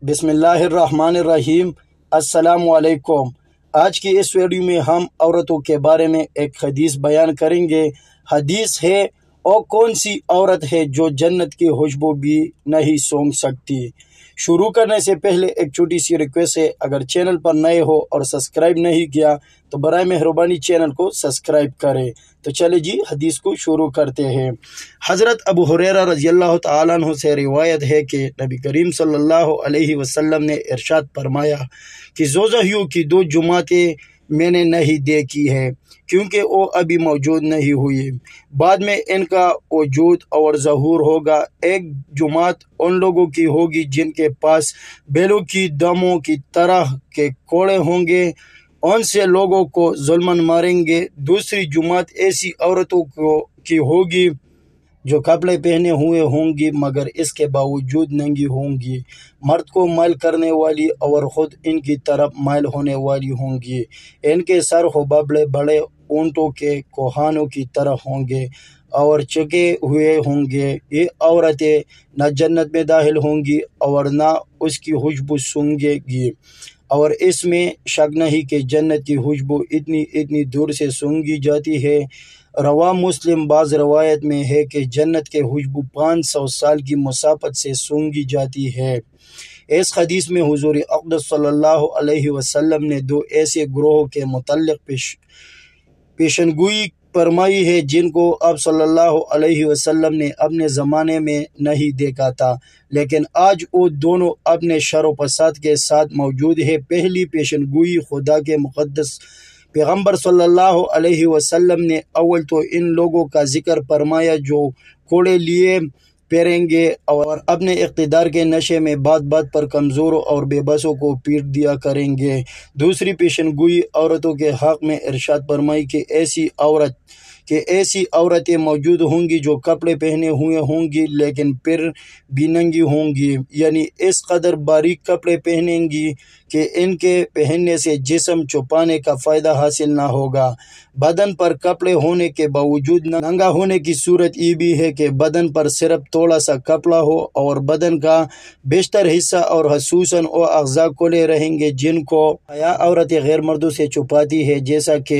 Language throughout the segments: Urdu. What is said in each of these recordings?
بسم اللہ الرحمن الرحیم۔ السلام علیکم۔ آج کی اس ویڈیو میں ہم عورتوں کے بارے میں ایک حدیث بیان کریں گے۔ حدیث ہے، اور کون سی عورت ہے جو جنت کی خوشبو بھی نہیں سونگھ سکتی۔ شروع کرنے سے پہلے ایک چھوٹی سی ریکویسٹ ہے، اگر چینل پر نئے ہو اور سبسکرائب نہیں کیا تو برائے مہربانی چینل کو سبسکرائب کریں۔ تو چلے جی حدیث کو شروع کرتے ہیں۔ حضرت ابو ہریرہ رضی اللہ تعالیٰ عنہ سے روایت ہے کہ نبی کریم صلی اللہ علیہ وسلم نے ارشاد فرمایا کہ زوزہیوں کی دو جماعتیں میں نے نہیں دیکھی ہے، کیونکہ وہ ابھی موجود نہیں ہوئی، بعد میں ان کا وجود اور ظہور ہوگا۔ ایک جماعت ان لوگوں کی ہوگی جن کے پاس بیلوں کی دموں کی طرح کے کوڑے ہوں گے، ان سے لوگوں کو ظلماً ماریں گے۔ دوسری جماعت ایسی عورتوں کی ہوگی جو کپڑے پہنے ہوئے ہوں گی مگر اس کے باوجود ننگی ہوں گی، مرد کو مائل کرنے والی اور خود ان کی طرف مائل ہونے والی ہوں گی۔ ان کے سر بڑے بڑے اونٹوں کے کوہانوں کی طرح ہوں گے اور چکے ہوئے ہوں گے۔ یہ عورتیں نہ جنت میں داخل ہوں گی اور نہ اس کی خوشبو سونگھیں گی، اور اس میں شک نہیں کہ جنت کی خوشبو اتنی دور سے سونگھی جاتی ہے۔ رواہ مسلم۔ بعض روایت میں ہے کہ جنت کے خوشبو 500 سال کی مسافت سے سونگھی جاتی ہے۔ اس حدیث میں حضور اقدس صلی اللہ علیہ وسلم نے دو ایسے گروہوں کے متعلق پیشنگوئی فرمائی ہے جن کو آپ صلی اللہ علیہ وسلم نے اپنے زمانے میں نہیں دیکھا تھا، لیکن آج وہ دونوں اپنے شر و فساد کے ساتھ موجود ہیں۔ پہلی پیشنگوئی خدا کے مقدس پیغمبر صلی اللہ علیہ وسلم نے اول تو ان لوگوں کا ذکر فرمایا جو کوڑے لیے پھریں گے اور اپنے اقتدار کے نشے میں بات بات پر کمزوروں اور بے بسوں کو پیٹ دیا کریں گے۔ دوسری پیشنگوئی عورتوں کے حق میں ارشاد فرمائی کہ ایسی عورتیں موجود ہوں گی جو کپڑے پہنے ہوئے ہوں گی لیکن پھر بھی ننگی ہوں گی، یعنی اس قدر باریک کپڑے پہنیں گی کہ ان کے پہننے سے جسم چھپانے کا فائدہ حاصل نہ ہوگا۔ بدن پر کپڑے ہونے کے باوجود ننگا ہونے کی صورت یہ بھی ہے کہ بدن پر صرف تھوڑا سا کپڑا ہو اور بدن کا بیشتر حصہ اور خصوصاً وہ اعضاء کھلے رہیں گے جن کو حیا عورتیں غیر مردوں سے چھپاتی ہے، جیسا کہ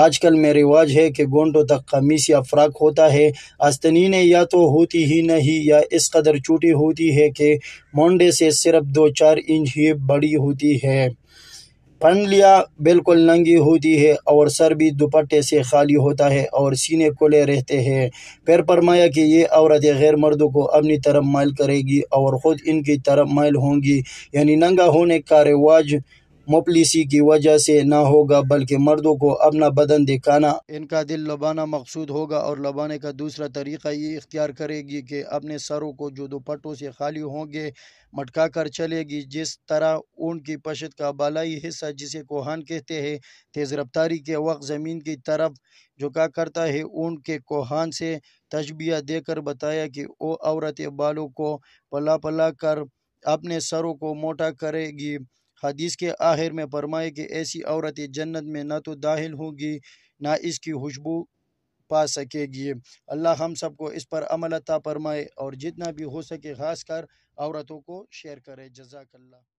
آج کل میں رواج ہے کہ گھنٹوں تک قمیص یا فراک ہوتا ہے۔ آستینیں یا تو ہوتی ہی نہیں یا اس قدر چھوٹی ہوتی ہے کہ مونڈے سے صرف 2-4 انچ ہی بڑی ہوتی ہے۔ پنڈلیاں بالکل ننگی ہوتی ہے اور سر بھی دوپٹے سے خالی ہوتا ہے اور سینے کھلے رہتے ہیں۔ پھر فرمایا کہ یہ عورتیں غیر مردوں کو اپنی طرف مائل کرے گی اور خود ان کی طرف مائل ہوں گی، یعنی ننگا ہونے کا رواج مفلسی کی وجہ سے نہ ہوگا بلکہ مردوں کو اپنا بدن دکھانا ان کا دل لبانا مقصود ہوگا، اور لبانے کا دوسرا طریقہ یہ اختیار کرے گی کہ اپنے سروں کو جو دوپٹوں سے خالی ہوں گے مٹکا کر چلے گی، جس طرح اونٹ کی پشت کا بالائی حصہ جسے کوہان کہتے ہیں تیز رفتاری کے وقت زمین کی طرف جھکا کرتا ہے۔ اونٹ کے کوہان سے تشبیہ دے کر بتایا کہ وہ عورتیں بالوں کو پلا پلا کر اپنے سروں کو موٹا کرے گی۔ حدیث کے آخر میں فرمائے کہ ایسی عورتیں جنت میں نہ تو داخل ہوگی نہ اس کی خوشبو پا سکے گی۔ اللہ ہم سب کو اس پر عمل عطا فرمائے اور جتنا بھی ہو سکے خاص کر عورتوں کو شیئر کرے۔ جزاک اللہ۔